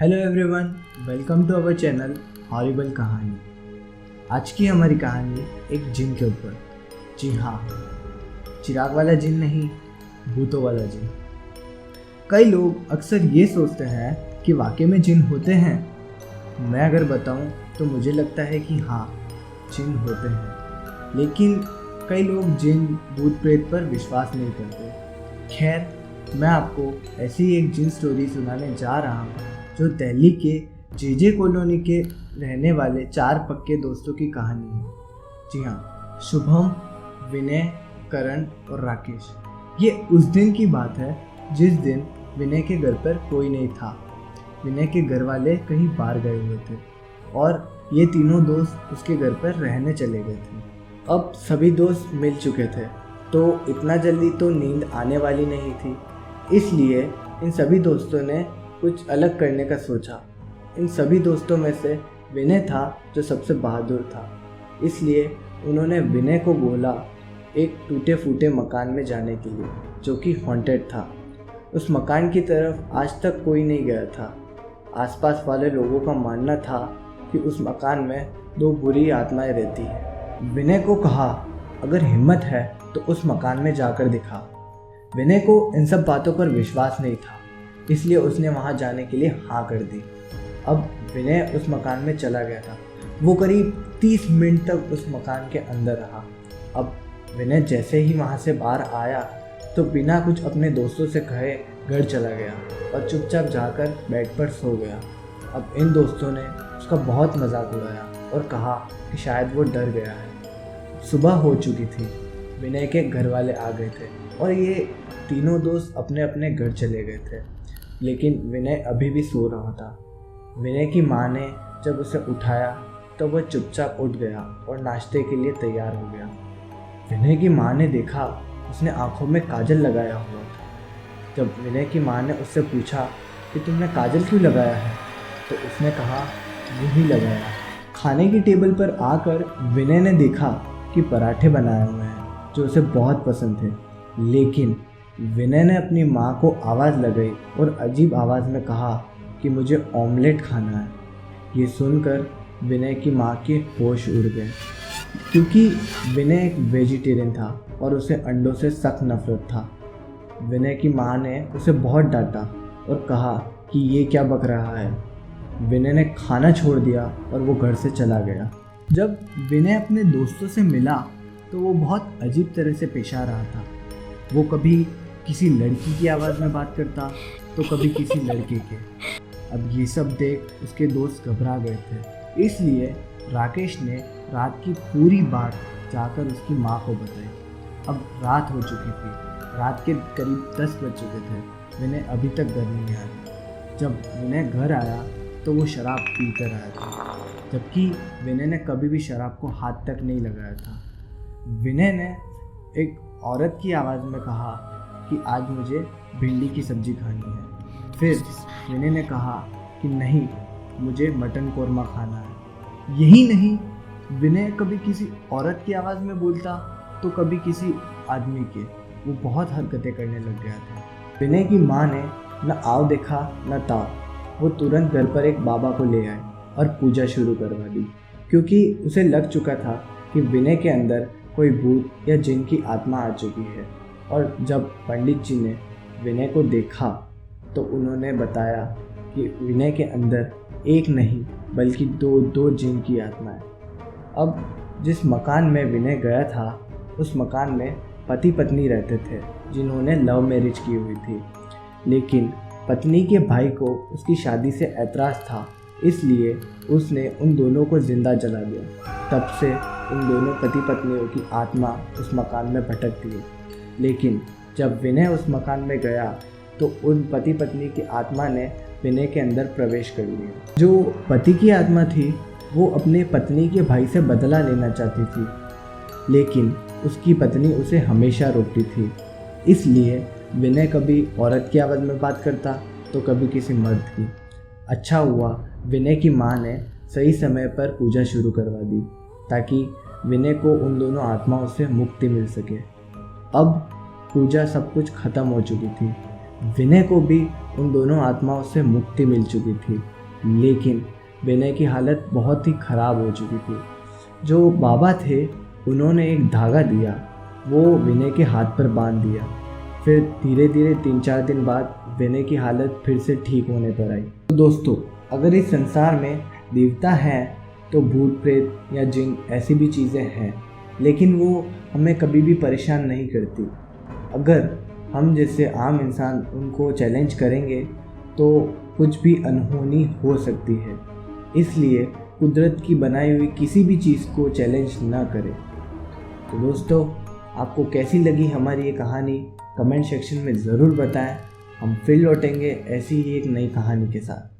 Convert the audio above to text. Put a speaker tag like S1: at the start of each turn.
S1: Hello everyone, welcome to our channel horrible कहानी। आज की हमारी कहानी एक जिन के ऊपर। जी हाँ, चिराग वाला जिन नहीं, भूतों वाला जिन। कई लोग अक्सर ये सोचते हैं कि वाकई में जिन होते हैं। मैं अगर बताऊं तो मुझे लगता है कि हाँ, जिन होते हैं, लेकिन कई लोग जिन भूत प्रेत पर विश्वास नहीं करते। खैर, मैं आपको ऐसी एक जिन स्टोरी सुनाने जा रहा हूँ जो दिल्ली के जेजे कॉलोनी के रहने वाले 4 पक्के दोस्तों की कहानी है। जी हाँ, शुभम, विनय, करण और राकेश। ये उस दिन की बात है जिस दिन विनय के घर पर कोई नहीं था। विनय के घर वाले कहीं बाहर गए हुए थे और ये तीनों दोस्त उसके घर पर रहने चले गए थे। अब सभी दोस्त मिल चुके थे तो इतना जल्दी तो नींद आने वाली नहीं थी, इसलिए इन सभी दोस्तों ने कुछ अलग करने का सोचा। इन सभी दोस्तों में से विनय था जो सबसे बहादुर था, इसलिए उन्होंने विनय को बोला एक टूटे फूटे मकान में जाने के लिए जो कि हॉन्टेड था। उस मकान की तरफ आज तक कोई नहीं गया था। आसपास वाले लोगों का मानना था कि उस मकान में 2 बुरी आत्माएं रहती हैं। विनय को कहा अगर हिम्मत है तो उस मकान में जाकर दिखा। विनय को इन सब बातों पर विश्वास नहीं था, इसलिए उसने वहां जाने के लिए हाँ कर दी। अब विनय उस मकान में चला गया था। वो करीब 30 मिनट तक उस मकान के अंदर रहा। अब विनय जैसे ही वहां से बाहर आया तो बिना कुछ अपने दोस्तों से कहे घर चला गया और चुपचाप जाकर बेड पर सो गया। अब इन दोस्तों ने उसका बहुत मजाक उड़ाया और कहा कि शायद वो डर गया है। सुबह हो चुकी थी, विनय के घर वाले आ गए थे और ये तीनों दोस्त अपने अपने घर चले गए थे, लेकिन विनय अभी भी सो रहा था। विनय की माँ ने जब उसे उठाया तो वह चुपचाप उठ गया और नाश्ते के लिए तैयार हो गया। विनय की माँ ने देखा उसने आंखों में काजल लगाया हुआ था। जब विनय की माँ ने उससे पूछा कि तुमने काजल क्यों लगाया है, तो उसने कहा यूँ ही लगाया। खाने की टेबल पर आकर विनय ने देखा कि पराठे बनाए हुए हैं जो उसे बहुत पसंद थे, लेकिन विनय ने अपनी माँ को आवाज़ लगाई और अजीब आवाज़ में कहा कि मुझे ऑमलेट खाना है। ये सुनकर विनय की माँ के होश उड़ गए, क्योंकि विनय एक वेजिटेरियन था और उसे अंडों से सख्त नफरत था। विनय की माँ ने उसे बहुत डांटा और कहा कि ये क्या बक रहा है। विनय ने खाना छोड़ दिया और वो घर से चला गया। जब विनय अपने दोस्तों से मिला तो वो बहुत अजीब तरह से पेश आ रहा था। वो कभी किसी लड़की की आवाज़ में बात करता तो कभी किसी लड़के के। अब ये सब देख उसके दोस्त घबरा गए थे, इसलिए राकेश ने रात की पूरी बात जाकर उसकी माँ को बताई। अब रात हो चुकी थी, रात के करीब 10 बज चुके थे। विनय अभी तक घर नहीं आया। जब विनय घर आया तो वो शराब पीकर आया था, जबकि विनय ने कभी भी शराब को हाथ तक नहीं लगाया था। विनय ने एक औरत की आवाज़ में कहा कि आज मुझे भिंडी की सब्ज़ी खानी है। फिर विनय ने कहा कि नहीं, मुझे मटन कौरमा खाना है। यही नहीं, विनय कभी किसी औरत की आवाज़ में बोलता तो कभी किसी आदमी के। वो बहुत हरकतें करने लग गया था। विनय की माँ ने न आव देखा न ताव। वो तुरंत घर पर एक बाबा को ले आए और पूजा शुरू करवा दी, क्योंकि उसे लग चुका था कि विनय के अंदर कोई भूत या जिन की आत्मा आ चुकी है। और जब पंडित जी ने विनय को देखा तो उन्होंने बताया कि विनय के अंदर एक नहीं बल्कि दो जिन की आत्मा है। अब जिस मकान में विनय गया था उस मकान में पति पत्नी रहते थे जिन्होंने लव मैरिज की हुई थी, लेकिन पत्नी के भाई को उसकी शादी से ऐतराज़ था, इसलिए उसने उन दोनों को जिंदा जला दिया। तब से उन दोनों पति पत्नियों की आत्मा उस मकान में भटकती है। लेकिन जब विनय उस मकान में गया तो उन पति पत्नी की आत्मा ने विनय के अंदर प्रवेश कर लिया। जो पति की आत्मा थी वो अपने पत्नी के भाई से बदला लेना चाहती थी, लेकिन उसकी पत्नी उसे हमेशा रोकती थी, इसलिए विनय कभी औरत की आवाज़ में बात करता तो कभी किसी मर्द की। अच्छा हुआ विनय की माँ ने सही समय पर पूजा शुरू करवा दी ताकि विनय को उन दोनों आत्माओं से मुक्ति मिल सके। अब पूजा सब कुछ ख़त्म हो चुकी थी। विनय को भी उन दोनों आत्माओं से मुक्ति मिल चुकी थी। लेकिन विनय की हालत बहुत ही ख़राब हो चुकी थी। जो बाबा थे उन्होंने एक धागा दिया, वो विनय के हाथ पर बांध दिया। फिर धीरे धीरे 3-4 दिन बाद विनय की हालत फिर से ठीक होने पर आई। तो दोस्तों, अगर इस संसार में देवता हैं तो भूत प्रेत या जिन ऐसी भी चीज़ें हैं, लेकिन वो हमें कभी भी परेशान नहीं करती। अगर हम जैसे आम इंसान उनको चैलेंज करेंगे तो कुछ भी अनहोनी हो सकती है। इसलिए कुदरत की बनाई हुई किसी भी चीज़ को चैलेंज ना करें। तो दोस्तों, आपको कैसी लगी हमारी ये कहानी कमेंट सेक्शन में ज़रूर बताएं। हम फिर लौटेंगे ऐसी ही एक नई कहानी के साथ।